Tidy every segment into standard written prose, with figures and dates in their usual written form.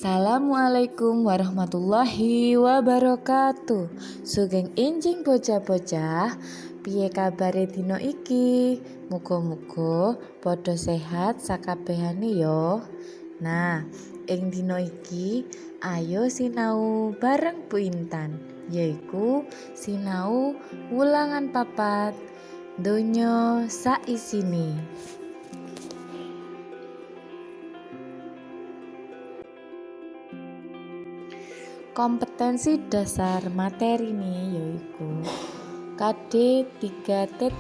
Assalamualaikum warahmatullahi wabarakatuh. Sugeng enjing bocah-bocah, piye kabare dina iki? Muga-muga padha sehat sakabehane ya. Nah, ing dina iki ayo sinau bareng Bu Intan, yaiku sinau Wulangan 4 donya saisine. Kompetensi dasar materi ini yaitu KD 3.4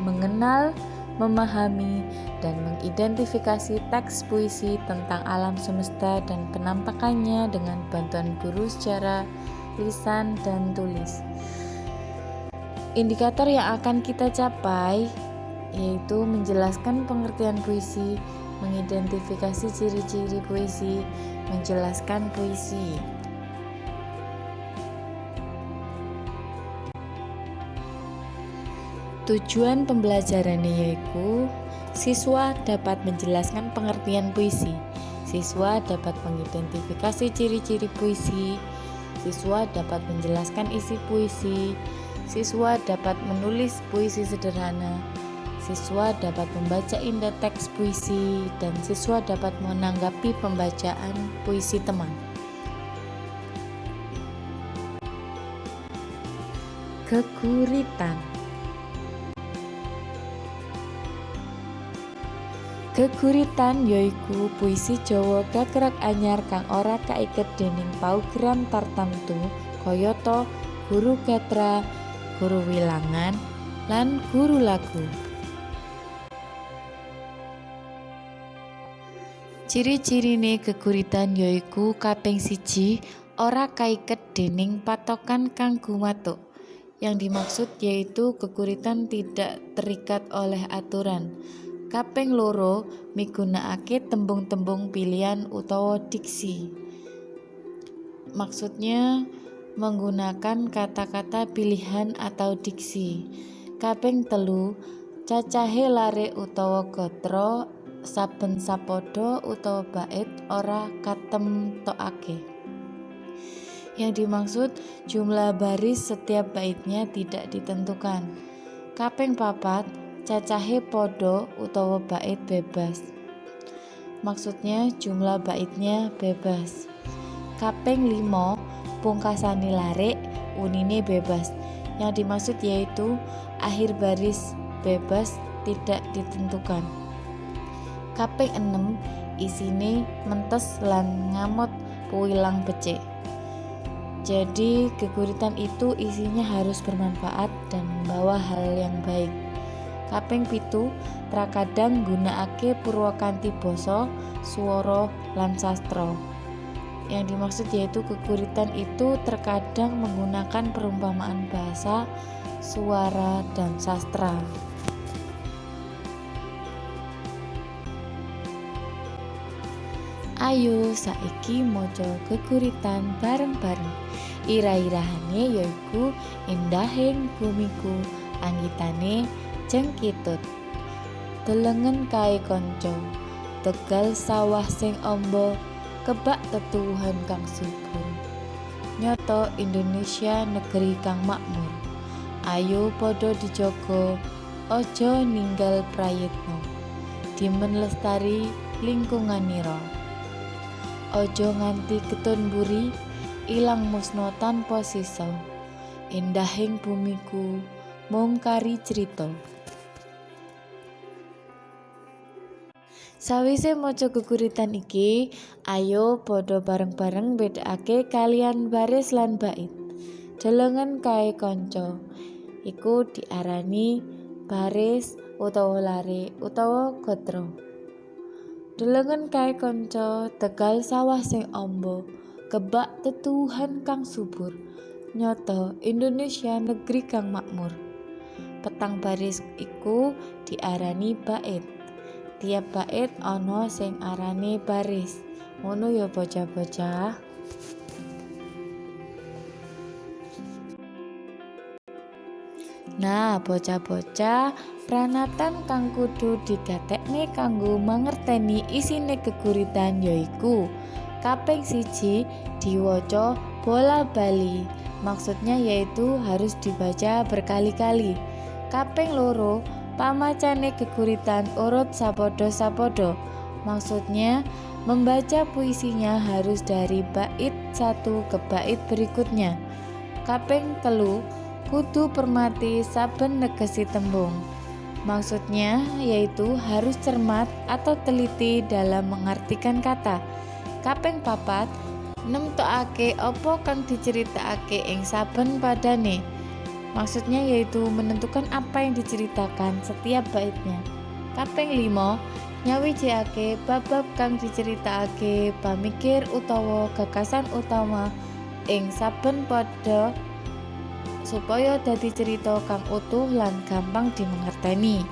mengenal, memahami, dan mengidentifikasi teks puisi tentang alam semesta dan penampakannya dengan bantuan guru secara lisan dan tulis. Indikator yang akan kita capai yaitu menjelaskan pengertian puisi, mengidentifikasi ciri-ciri puisi, menjelaskan puisi. Tujuan pembelajarannya yaitu siswa dapat menjelaskan pengertian puisi, siswa dapat mengidentifikasi ciri-ciri puisi, siswa dapat menjelaskan isi puisi, siswa dapat menulis puisi sederhana, siswa dapat membaca indah teks puisi, dan siswa dapat menanggapi pembacaan puisi teman. Geguritan. Geguritan yaiku puisi Jawa gagrag anyar kang ora kaiket dening paugeran tartamtu kayata guru gatra, guru wilangan, lan guru lagu. Ciri-cirine geguritan yaiku kaping 1 ora kaiket dening patokan kang gumatuk. Yang dimaksud yaitu geguritan tidak terikat oleh aturan. Kaping 2 migunakake tembung-tembung pilihan utawa diksi. Maksudnya menggunakan kata-kata pilihan atau diksi. Kaping 3 cacahe lare utawa gatra saben sapada utawa bait ora katemtokake. Yang dimaksud jumlah baris setiap baitnya tidak ditentukan. Kaping 4 cacahe podo utawa bait bebas. Maksudnya jumlah baitnya bebas. Kaping 5 pungkasane larik unine bebas. Yang dimaksud yaitu akhir baris bebas tidak ditentukan. Kaping 6 isine mentes lan ngamot puilang becik. Jadi geguritan itu isinya harus bermanfaat dan membawa hal yang baik. Kaping 7 trakadang nggunakake purwakanthi basa, swara, lan sastra. Yang dimaksud yaitu geguritan itu terkadang menggunakan perumpamaan bahasa, suara, dan sastra. Ayo saiki maca geguritan bareng-bareng. Ira-irahane yaiku endahing bumiku, anggitane jengkitut. Delengen kae kanca, tegal sawah sing amba, kebak tetuwuhan kang subur. Nyata Indonesia negeri kang makmur. Ayo padha dijaga, aja ninggal prayitna. Dimen lestari lingkunganira. Aja nganti ketun mburi, ilang musna tanpa sisa. Endahing bumiku mung kari crita. Sawise maca geguritan iki, ayo padha bareng-bareng bedakake kalian baris lan bait. Delengen kae kanca, iku diarani baris utawa lare utawa gatra. Delengen kae kanca, tegal sawah sing amba, kebak tetuwuhan kang subur. Nyata Indonesia negeri kang makmur. Petang baris iku diarani bait. Tiap bait ana sing arane baris. Ngono ya bocah-bocah. Nah, bocah-bocah, pranatan kang kudu digatekne kanggo mangerteni isine geguritan yaiku Kaping siji diwaca bola bali. Maksudnya yaitu harus dibaca berkali-kali. Kaping loro pamacane geguritan urut sapodo-sapodo. Maksudnya membaca puisinya harus dari bait satu ke bait berikutnya. Kaping telu kudu permati saben negesi tembung. Maksudnya yaitu harus cermat atau teliti dalam mengartikan kata. Kaping papat nemtokake apa kang diceritakake ing saben padane. Maksudnya yaitu menentukan apa yang diceritakan setiap baitnya. Kaping 5 nyawijake bab-bab kang diceritakake pamikir utawa gagasan utama ing saben pada supaya dadi cerita kang utuh lan gampang dimengerteni.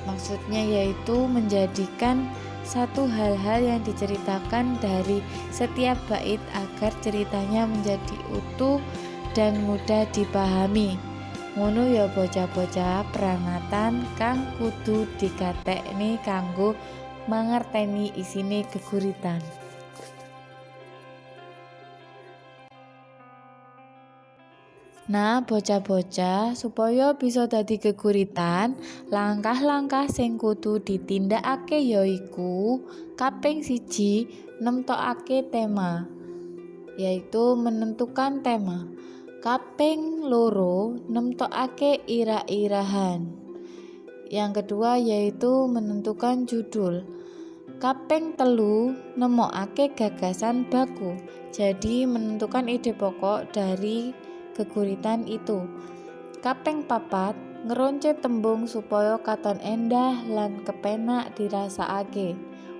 Maksudnya yaitu menjadikan satu hal-hal yang diceritakan dari setiap bait agar ceritanya menjadi utuh dan mudah dipahami. Ngono ya bocah-bocah, peranatan kang kudu digatekne kanggo mangerteni isine geguritan. Nah, bocah-bocah, supaya bisa dadi geguritan, langkah-langkah sing kudu ditindakake yaiku kaping siji nemtokake tema, yaitu menentukan tema. Kaping loro nemtokake irah-irahan. Yang kedua yaitu menentukan judul. Kaping telu nemokake gagasan baku. Jadi menentukan ide pokok dari geguritan itu. Kaping papat ngeronce tembung supaya katon endah lan kepenak dirasakake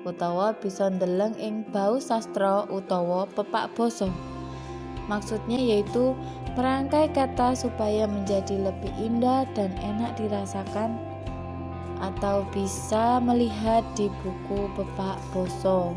utawa bisa ndeleng ing bau sastra utawa pepak basa. Maksudnya yaitu merangkai kata supaya menjadi lebih indah dan enak dirasakan atau bisa melihat di buku pepak basa.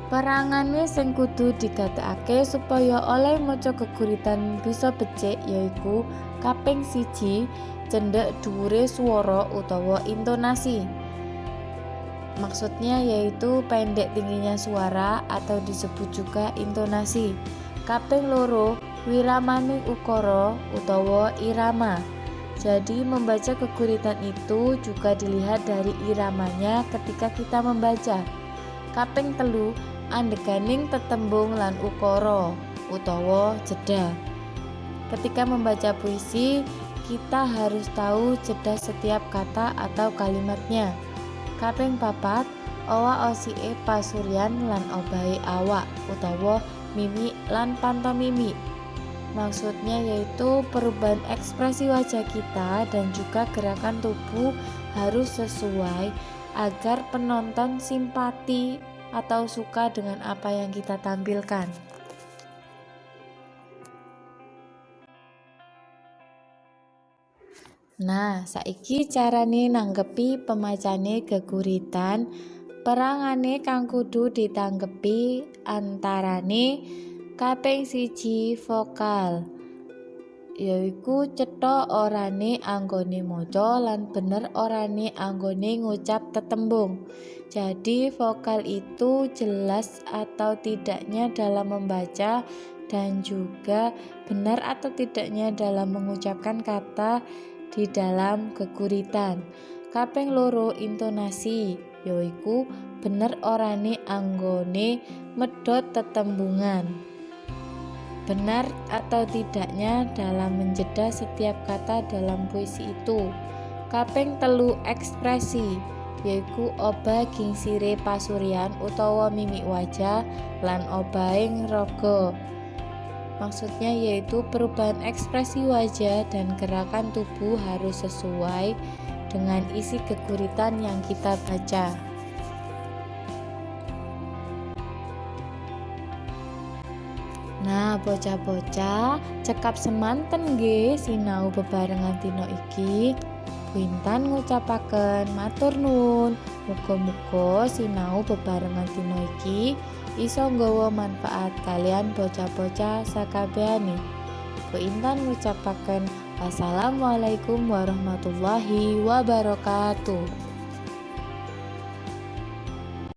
Perangane sing kudu digatekake supaya oleh maca geguritan bisa becik yaiku kaping siji cendhek dhuwure swara utawa intonasi. Maksudnya yaitu pendek tingginya suara atau disebut juga intonasi. Kaping loro wiramane ukara utawa irama. Jadi membaca geguritan itu juga dilihat dari iramanya ketika kita membaca. Kaping telu andeganing tetembung lan ukara utawa jeda. Ketika membaca puisi, kita harus tahu jeda setiap kata atau kalimatnya. Kaping papat owa osike pasuryan lan obahe awak utawa mimik lan pantomimik. Maksudnya yaitu perubahan ekspresi wajah kita dan juga gerakan tubuh harus sesuai agar penonton simpati atau suka dengan apa yang kita tampilkan. Nah, saiki carane nanggepi pemacane geguritan. Perangane kang kudu ditanggepi antarane kaping siji vokal, yaiku cetha orane anggone maca lan bener orane anggone ngucap tetembung. Jadi vokal itu jelas atau tidaknya dalam membaca dan juga benar atau tidaknya dalam mengucapkan kata di dalam geguritan. Kaping loro intonasi, yaiku bener orane anggone medhot tetembungan. Benar atau tidaknya dalam menjeda setiap kata dalam puisi itu. Kaping telu ekspresi, yaiku obah gingsire pasuryan utawa mimik wajah lan obahing raga. Maksudnya yaitu perubahan ekspresi wajah dan gerakan tubuh harus sesuai dengan isi geguritan yang kita baca. Nah, bocah-bocah, cekap semanten nggih sinau bebarengan dina iki. Wintan ngucapaken matur nuwun. Muga-muga sinau bebarengan dina iki iso nggawa manfaat kalian bocah-bocah sakabehane. Bu Intan ngucapaken wassalamualaikum warahmatullahi wabarakatuh.